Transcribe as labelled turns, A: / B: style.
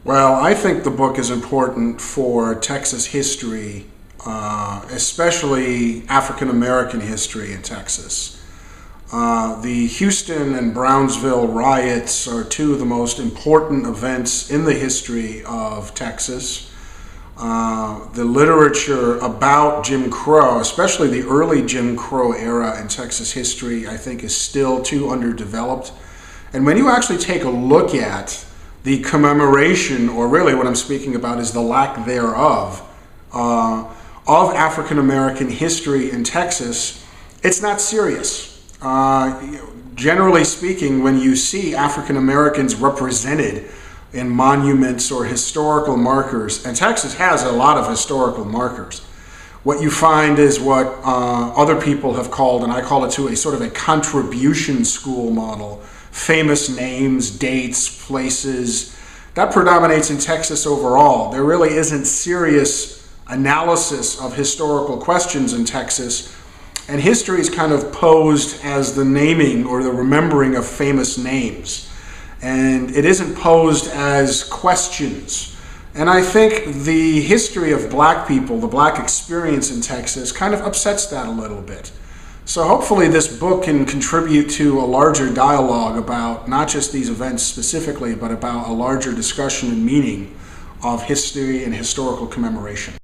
A: Well, I think the book is important for Texas history, especially African American history in Texas. The Houston and Brownsville riots are two of the most important events in the history of Texas. The literature about Jim Crow, especially the early Jim Crow era in Texas history, I think is still too underdeveloped. And when you actually take a look at the commemoration, or really what I'm speaking about is the lack thereof, of African American history in Texas, it's not serious. Generally speaking, when you see African Americans represented in monuments or historical markers, and Texas has a lot of historical markers, what you find is what other people have called, and I call it too, a sort of a contribution school model. Famous names, dates, places. That predominates in Texas overall. There really isn't serious analysis of historical questions in Texas, and history is kind of posed as the naming or the remembering of famous names. And it isn't posed as questions. And I think the history of black people, the black experience in Texas, kind of upsets that a little bit. So hopefully this book can contribute to a larger dialogue about not just these events specifically, but about a larger discussion and meaning of history and historical commemoration.